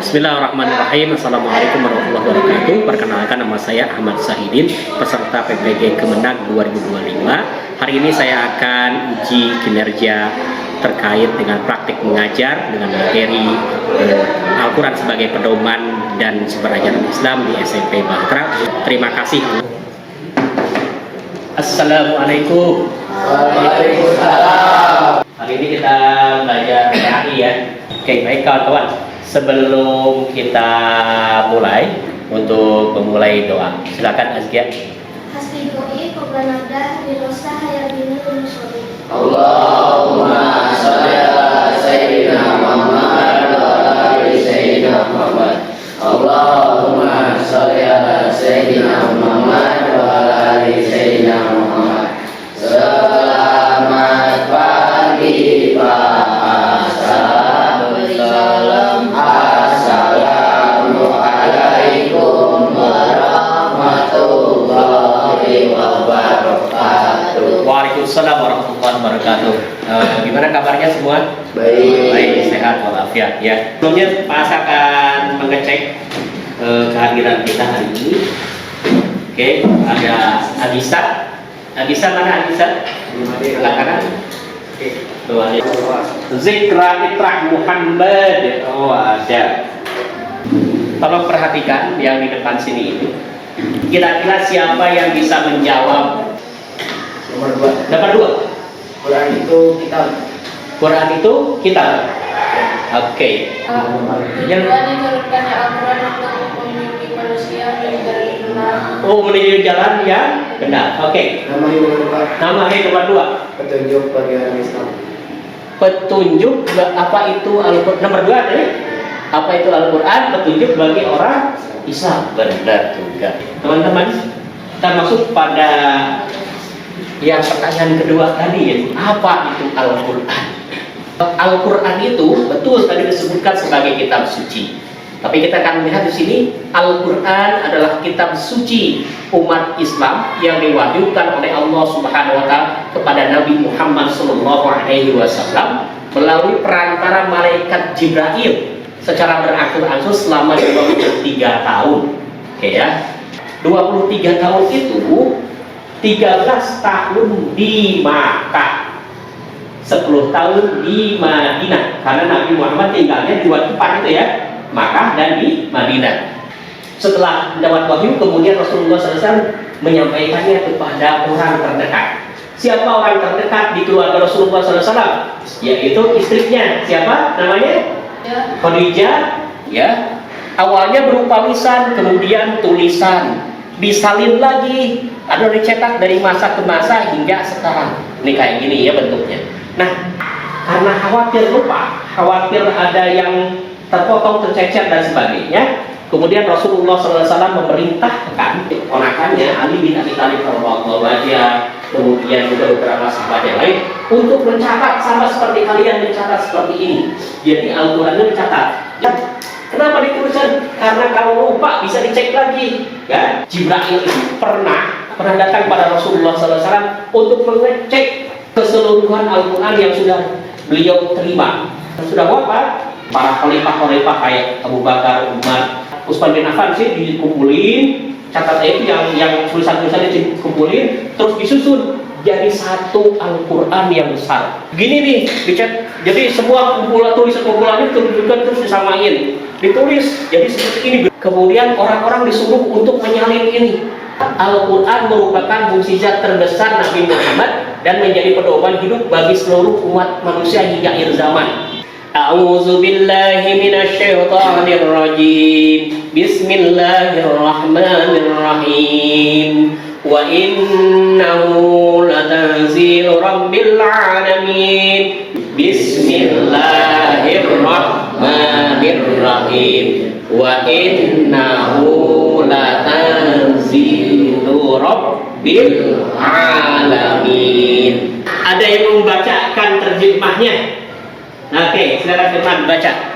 Bismillahirrahmanirrahim. Assalamualaikum warahmatullahi wabarakatuh. Perkenalkan, nama saya Ahmad Sahidin, peserta PPG Kemenag 2025. Hari ini saya akan uji kinerja terkait dengan praktik mengajar dengan materi Al-Quran sebagai pedoman dan sumber ajaran Islam di SMP Bangkra. Terima kasih. Assalamualaikum. Waalaikumsalam. Hari ini kita belajar PAI ya. Oke, baik kawan-kawan. Sebelum kita mulai, untuk memulai doa, silakan Azkia. Hasbigoi Kobanada Rirosa Hayabini Unisori. Allahumma sholli ala Sayyidina Muhammad wa ala ali Sayyidina Muhammad. Allahumma sholli ala Sayyidina Muhammad wa ala ali Sayyidina Muhammad. Selamat pagi Pak. Assalamualaikum warahmatullahi wabarakatuh. Waalaikumsalam warahmatullahi wabarakatuh. Gimana kabarnya semua? Baik. Sehat walafiat ya. Sebelumnya Mas akan mengecek kehadiran kita hari ini. Oke, ada Adisa. Adisa mana Adisa? Belakangan. Oke, tuh ada. Zikra Itrah Muhammad. Oh, ada. Tolong perhatikan yang di depan sini ini. Kira-kira siapa yang bisa menjawab? Nomor 2. Quran itu kitab. Quran itu kitab. Oke. Yang diturunkannya Al-Quran untuk membimbing manusia menuju jalan yang benar. Oh, menuju jalan yang benar. Oke. Nama yang nomor 2. Petunjuk bagi orang Islam. Petunjuk apa itu Al-Quran? Nomor 2 tadi. Apa itu Al-Quran? Petunjuk bagi orang Islam. Benar juga. Teman-teman, kita masuk pada yang pertanyaan kedua tadi, yaitu apa itu Al-Quran? Al-Quran itu betul tadi disebutkan sebagai kitab suci. Tapi kita akan melihat di sini Al-Quran adalah kitab suci umat Islam yang diwahyukan oleh Allah Subhanahu wa taala kepada Nabi Muhammad SAW melalui perantara malaikat Jibril secara berangsur-angsur selama 23 tahun. Oke ya. 23 tahun itu 13 tahun di Makkah, 10 tahun di Madinah, karena Nabi Muhammad tinggalnya di dua tempat itu ya, Makkah dan di Madinah. Setelah mendapat wahyu, kemudian Rasulullah SAW menyampaikannya kepada orang terdekat. Siapa orang terdekat di keluarga Rasulullah SAW? Yaitu istrinya. Siapa namanya? Khadijah. Ya. Awalnya berupa lisan, kemudian tulisan, disalin lagi, ada dicetak dari masa ke masa hingga sekarang. Ini kayak gini ya bentuknya. Nah, karena khawatir lupa, khawatir ada yang terpotong, tercecer dan sebagainya, kemudian Rasulullah SAW memerintahkan ponakannya Ali bin Abi Thalib radhiyallahu anhu, kemudian juga beberapa sahabat yang lain untuk mencatat sama seperti kalian mencatat seperti ini. Jadi Al-Quran itu dicatat. Ya, kenapa dituliskan? Karena kalau lupa bisa dicek lagi. Ya, Jibril itu pernah datang pada Rasulullah SAW untuk mengecek keseluruhan Al-Quran yang sudah beliau terima. Sudah wafat, para khalifah kayak Abu Bakar, Umar, Utsman bin Affan sih dikumpulin, catat itu yang tulisan-tulisannya dikumpulin, terus disusun jadi satu Al-Quran yang besar. Gini nih, dicat. Jadi semua tulisan-kumpulannya terus disamain, ditulis jadi seperti ini. Kemudian orang-orang disuruh untuk menyalin ini. Al-Quran merupakan mukjizat terbesar Nabi Muhammad dan menjadi pedoman hidup bagi seluruh umat manusia hingga akhir zaman. A'udzu billahi minasyaitonir rajim. Bismillahirrahmanirrahim. Wa innahu latanzilu rabbil alamin. Bismillahirrahmanirrahim. Wa innahu latanzilu rabbil alamin. Ada yang membacakan terjemahnya? Oke, silakan Firman baca.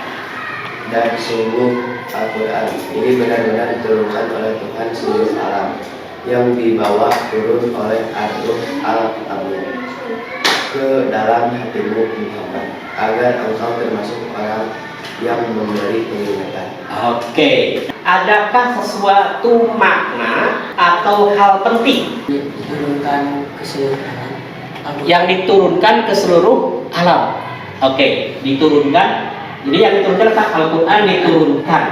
Dan sungguh Al-Quran ini benar-benar diturunkan oleh Tuhan seluruh alam, yang dibawa turun oleh Ar-Ruh Al-Amin ke dalam hatimu Muhammad, agar engkau termasuk orang yang memberi peringatan. Oke, adakah sesuatu makna atau hal penting Diturunkan keseluruhan yang diturunkan ke seluruh alam? Oke, diturunkan. Jadi yang diturunkan adalah Al-Quran diturunkan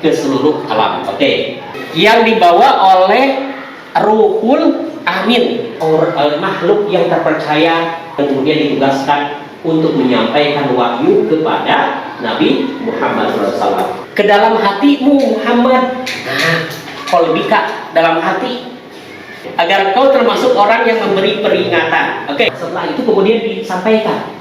ke seluruh alam. Oke, yang dibawa oleh Ruhul Amin, makhluk yang terpercaya, kemudian ditugaskan untuk menyampaikan wahyu kepada Nabi Muhammad SAW. Ke dalam hatimu Muhammad, nah, kolbika, dalam hati, agar kau termasuk orang yang memberi peringatan. Oke, setelah itu kemudian disampaikan.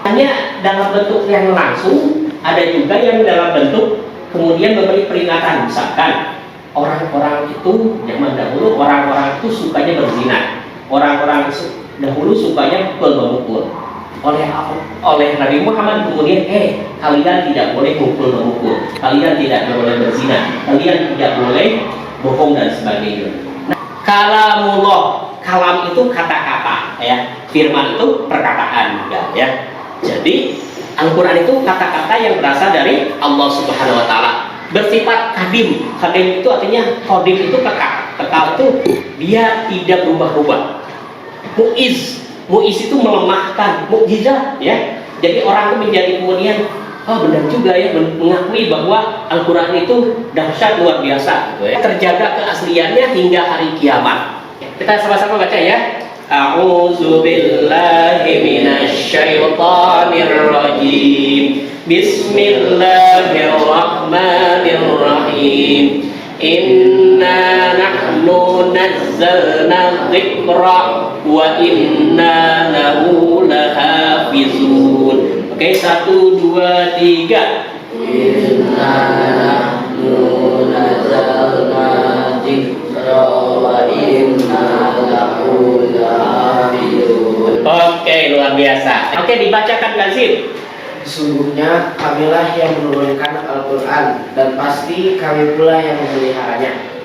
Hanya dalam bentuk yang langsung, ada juga yang dalam bentuk kemudian memberi peringatan. Misalkan orang-orang itu zaman dahulu, orang-orang itu sukanya berzina. Orang-orang dahulu sukanya pukul-memukul. Oleh Nabi Muhammad kemudian, kalian tidak boleh mukul-memukul, kalian tidak boleh berzina, kalian tidak boleh bohong dan sebagainya. Nah, kalamullah, kalam itu kata-kata, ya. Firman itu perkataan juga, ya. Jadi Al-Quran itu kata-kata yang berasal dari Allah Subhanahu Wa Taala, bersifat kadim. Kadim itu artinya, kodim itu kekal. Kekal itu dia tidak berubah-ubah. Muiz itu melemahkan, mukjizat, ya. Jadi orang itu menjadi kemudian, benar juga ya, mengakui bahwa Al-Quran itu dahsyat, luar biasa, gitu ya. Terjaga keasliannya hingga hari kiamat. Kita sama-sama baca ya. A'udzu billahi minasyaitonir rajim. Bismillahirrahmanirrahim. Inna nahnu nazzalna dzikra wa inna lahu lahafizun. Oke, 1, 2, 3. Inna nahnu nazzalna dzikra wa inna lahu lahafizun. Oke, luar biasa. Oke, dibacakan Kazim. Sesungguhnya kamilah yang menurunkan Al-Quran, dan pasti kami pula yang memeliharanya.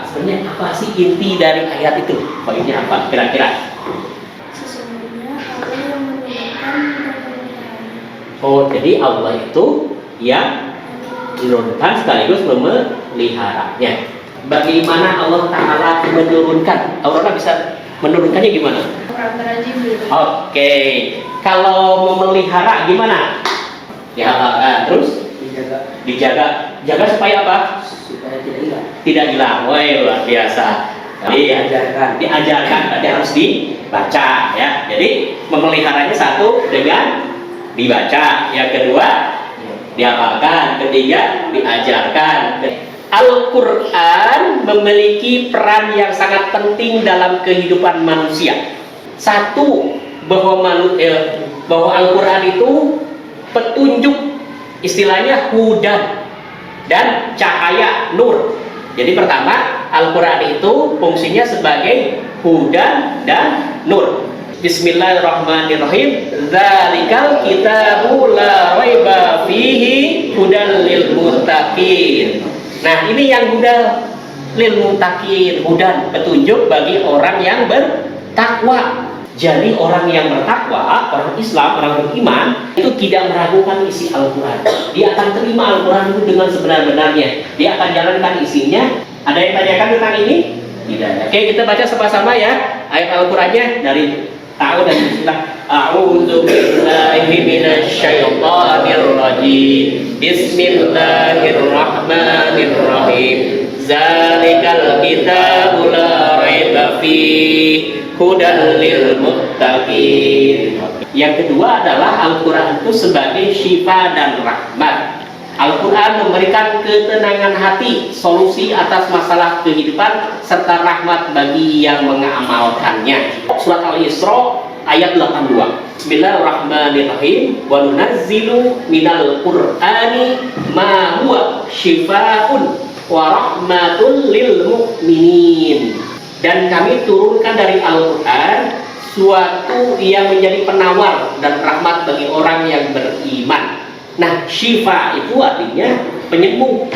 Sebenarnya apa sih inti dari ayat itu? Poinnya apa kira-kira? Sesungguhnya Allah yang menurunkan dan memeliharanya. Oh, jadi Allah itu yang menurunkan sekaligus memeliharanya. Bagaimana Allah Ta'ala menurunkan? Allah bisa menurunkannya gimana? Perantara Jibril. Oke, kalau memelihara gimana? Ya, terus dijaga supaya apa? Supaya tidak hilang. Tidak hilang. Wah, luar biasa. Diajarkan berarti harus dibaca, ya. Jadi memeliharanya satu dengan dibaca, yang kedua dihafalkan, ketiga diajarkan. Al-Quran memiliki peran yang sangat penting dalam kehidupan manusia. Satu, bahwa Al-Quran itu petunjuk, istilahnya hudan dan cahaya, nur. Jadi pertama, Al-Quran itu fungsinya sebagai hudan dan nur. Bismillahirrahmanirrahim. Dzalikal kitabu la raiba fihi hudan lil muttaqin. Nah, ini yang hudan lil muttaqin, hudan, petunjuk bagi orang yang bertakwa. Jadi orang yang bertakwa, orang Islam, orang beriman itu tidak meragukan isi Al-Quran. Dia akan terima Al-Quran itu dengan sebenar-benarnya. Dia akan jalankan isinya. Ada yang tanyakan tentang ini? Tidak. Oke, kita baca sama-sama ya ayat Al-Qurannya dari tahu dan bismillah. A'udzu billahi minasyaitonir rajim. Bismillahirrahmanirrahim. Zalikal kitabu la raiba fihi hudan lil muttaqin. Yang kedua adalah Al-Quran itu sebagai syifa dan rahmat. Al-Quran memberikan ketenangan hati, solusi atas masalah kehidupan, serta rahmat bagi yang mengamalkannya. Surat Al-Isra ayat 82. Bismillahirrahmanirrahim. Wa nunazzilu minal Qur'ani ma huwa syifaa'un wa rahmatun lil mu'minin. Dan kami turunkan dari Al-Quran suatu yang menjadi penawar dan rahmat bagi orang yang beriman. Nah, syifa itu artinya penyembuh.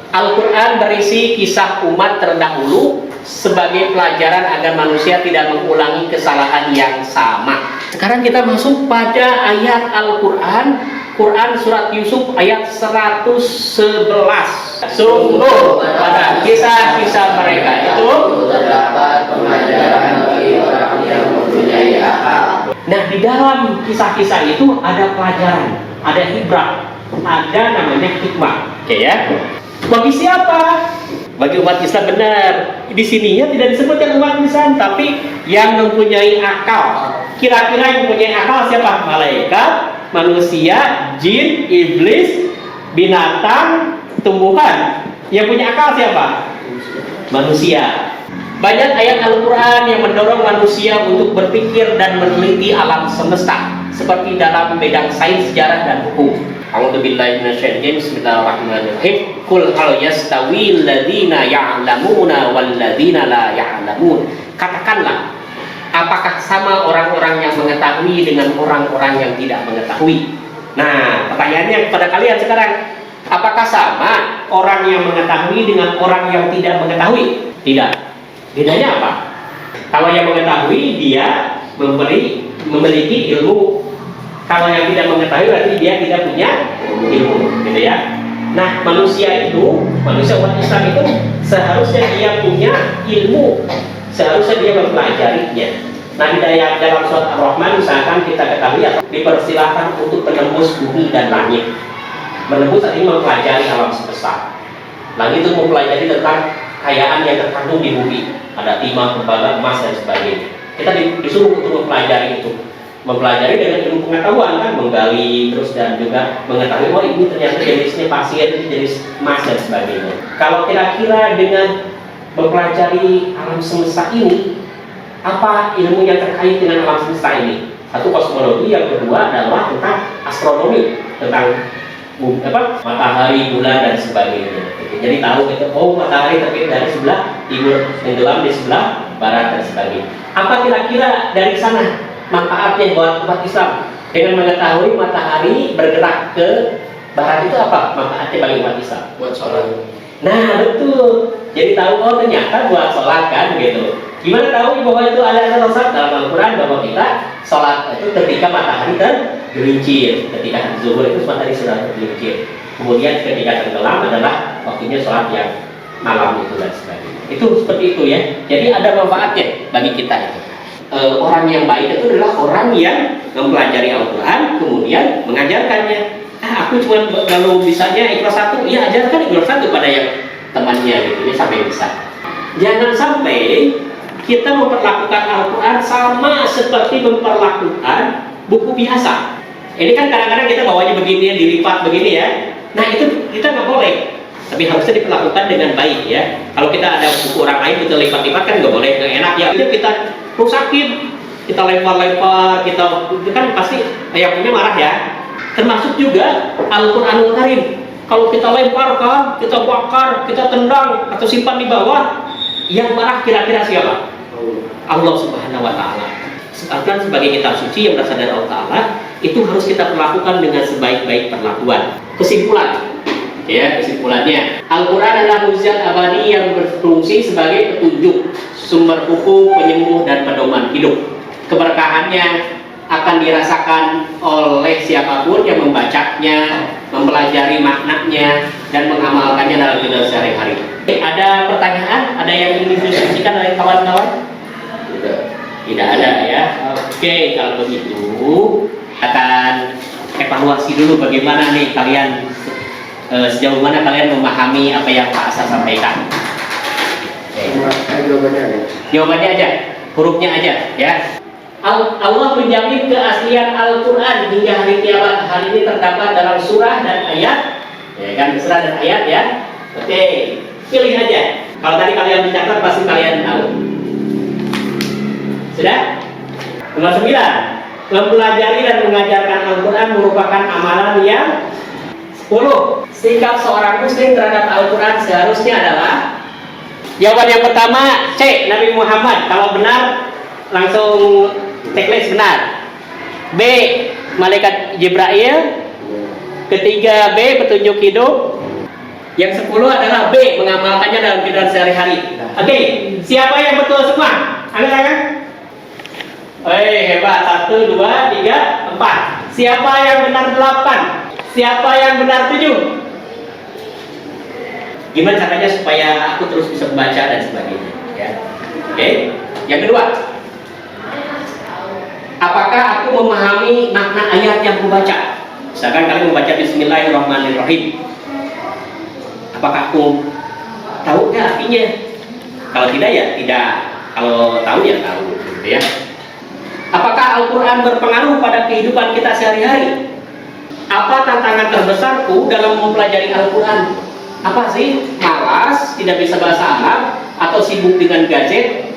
Al-Quran berisi kisah umat terdahulu sebagai pelajaran agar manusia tidak mengulangi kesalahan yang sama. Sekarang kita masuk pada ayat Al-Quran Quran surat Yusuf ayat 111. Sungguh pada kisah-kisah mereka itu terdapat pengajaran bagi orang yang mempunyai akal. Nah, di dalam kisah-kisah itu ada pelajaran, ada ibrah, ada namanya hikmah. Oke ya. Bagi siapa? Bagi umat Islam benar. Di sininya tidak disebutkan umat Islam, tapi yang mempunyai akal. Kira-kira yang mempunyai akal siapa? Malaikat, manusia, jin, iblis, binatang, tumbuhan. Yang punya akal siapa? Manusia. Banyak ayat Al-Quran yang mendorong manusia untuk berpikir dan meneliti alam semesta, seperti dalam bidang sains, sejarah, dan hukum. A'udzubillahi minasyaitonir rajim. Bismillahirrahmanirrahim. Qul hal yastawil ladzina ya'lamuna wal ladzina la ya'lamun. Katakanlah, apakah sama orang-orang yang mengetahui dengan orang-orang yang tidak mengetahui? Nah, pertanyaannya kepada kalian sekarang, apakah sama orang yang mengetahui dengan orang yang tidak mengetahui? Tidak. Bedanya apa? Kalau yang mengetahui dia memiliki ilmu. Kalau yang tidak mengetahui berarti dia tidak punya ilmu, gitu ya. Nah, manusia umat Islam itu seharusnya dia punya ilmu, seharusnya dia mempelajarinya. Nah, di dalam surat Ar-Rahman misalkan kita ketahui dipersilahkan untuk menembus bumi dan langit. Menembus artinya mempelajari alam semesta. Langit itu mempelajari tentang kekayaan yang terkandung di bumi. Ada timah, tembaga, emas, dan sebagainya. Kita disuruh untuk mempelajari itu. Mempelajari dengan ilmu pengetahuan kan, menggali terus dan juga mengetahui, oh ini ternyata jenisnya pasir, ini jenis emas dan sebagainya. Kalau kira-kira dengan mempelajari alam semesta ini, apa ilmu yang terkait dengan alam semesta ini? Satu, kosmologi, yang kedua adalah tentang astronomi, tentang matahari, bulan, dan sebagainya. Jadi tahu gitu, oh matahari terbit dari sebelah timur, tenggelam di sebelah barat, dan sebagainya. Apa kira-kira dari sana manfaatnya buat umat Islam? Dengan mengetahui matahari bergerak ke barat itu apa manfaatnya bagi umat Islam? Buat sholat. Nah, betul. Jadi tahu, oh ternyata buat sholat kan gitu. Gimana tahu bahwa itu ada sholat? Dalam Al-Quran bahwa kita sholat itu ketika matahari tergelincir. Ketika zuhur itu matahari sudah tergelincir. Kemudian ketika tenggelam adalah waktunya sholat yang malam itu dan sebagainya. Itu seperti itu ya. Jadi ada manfaatnya bagi kita itu. Orang yang baik itu adalah orang yang mempelajari Al-Quran kemudian mengajarkannya. Aku cuma kalau misalnya ikhlas satu, ya ajarkan ikhlas satu pada yang temannya gitu ya, sampai bisa. Jangan sampai kita memperlakukan Al-Quran sama seperti memperlakukan buku biasa. Ini kan kadang-kadang kita bawanya begini, dilipat begini ya. Nah itu kita nggak boleh, tapi harusnya diperlakukan dengan baik ya. Kalau kita ada buku orang lain kita lipat-lipat kan nggak boleh, nggak enak ya. Itu kita rusakin, kita lempar-lempar, kita kan pasti yang punya marah ya. Termasuk juga Al-Quranul Karim. Kalau kita lemparkan, kita bakar, kita tendang atau simpan di bawah, yang marah kira-kira siapa? Allah Subhanahu Wa Taala. Sedangkan sebagai kitab suci yang berasal dari Allah Taala, itu harus kita perlakukan dengan sebaik-baik perlakuan. Kesimpulannya, Al-Quran adalah mukjizat abadi yang berfungsi sebagai petunjuk, sumber hukum, penyembuh, dan pedoman hidup. Keberkahannya akan dirasakan oleh siapapun yang membacanya, mempelajari maknanya, dan mengamalkannya dalam kehidupan sehari-hari. Ada pertanyaan? Ada yang ingin didiskusikan oleh kawan-kawan? Tidak ada ya. Oke, kalau begitu akan evaluasi dulu bagaimana nih kalian, sejauh mana kalian memahami apa yang Pak Asa sampaikan. Jawabannya aja, hurufnya aja ya. Allah menjamin keaslian Al-Quran hingga hari kiamat. Hal ini terdapat dalam surah dan ayat, ya kan, surah dan ayat ya. Oke, pilih aja. Kalau tadi kalian mencatat pasti kalian tahu. Sudah? Nomor 9. Mempelajari dan mengajarkan Al-Quran merupakan amalan yang 10. Sikap seorang muslim terhadap Al-Quran seharusnya adalah, jawaban yang pertama C. Nabi Muhammad. Kalau benar langsung checklist benar. B. Malaikat Jibril. Ketiga B. Petunjuk hidup. Yang 10 adalah B. Mengamalkannya dalam kehidupan sehari-hari. Oke, siapa yang betul semua? Angkat tangan. Hebat. 1, 2, 3, 4. Siapa yang benar 8? Siapa yang benar 7? Gimana caranya supaya aku terus bisa membaca dan sebagainya, ya. Oke. Yang kedua, apakah aku memahami makna ayat yang aku baca? Misalkan kalian membaca Bismillahirrahmanirrahim, apakah aku tahu nggak artinya? Kalau tidak ya tidak, kalau tahu ya tahu, gitu ya. Apakah Al-Quran berpengaruh pada kehidupan kita sehari-hari? Apa tantangan terbesarku dalam mempelajari Al-Quran? Apa sih? Malas, tidak bisa bahasa Arab, atau sibuk dengan gadget?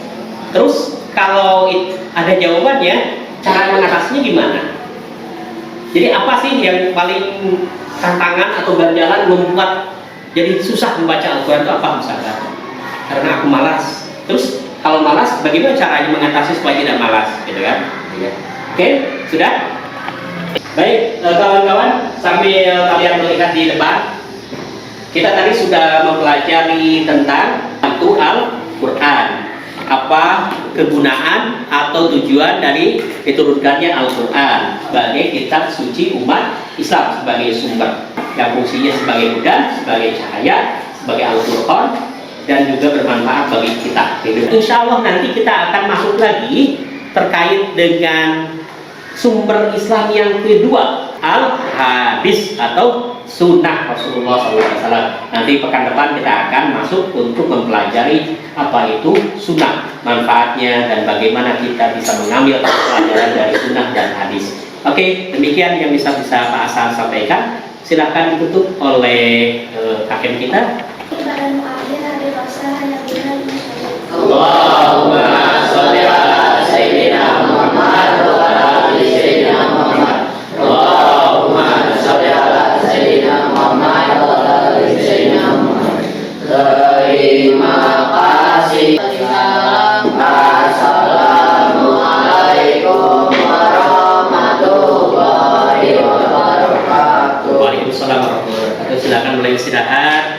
Terus kalau ada jawabannya, cara mengatasinya gimana? Jadi apa sih yang paling tantangan atau ganjalan membuat jadi susah membaca Al-Quran itu apa misalkan? Karena aku malas. Terus kalau malas, bagaimana caranya mengatasi supaya tidak malas, gitu kan? Oke, sudah? Baik, kawan-kawan, sambil kalian melihat di depan, kita tadi sudah mempelajari tentang itu Al-Quran. Apa kegunaan atau tujuan dari diturunkannya Al-Quran sebagai kitab suci umat Islam, sebagai sumber yang fungsinya sebagai hudan, sebagai cahaya, sebagai Al-Quran, dan juga bermanfaat bagi kita. Insya Allah nanti kita akan masuk lagi terkait dengan sumber Islam yang kedua, al-hadis atau sunnah Rasulullah SAW. Nanti pekan depan kita akan masuk untuk mempelajari apa itu sunnah, manfaatnya, dan bagaimana kita bisa mengambil pelajaran dari sunnah dan hadis. Oke, demikian yang bisa Pak Hasan sampaikan. Silahkan ditutup oleh hakim kita. Allahumma sholli ala sayyidina Muhammad wa ala ali sayyidina Muhammad. Allahumma sholli ala sayyidina Muhammad wa ala ali sayyidina Muhammad. Terima kasih. Assalamualaikum warahmatullahi wabarakatuh. Waalaikumsalam warahmatullahi wabarakatuh. Silakan mulai istirahat.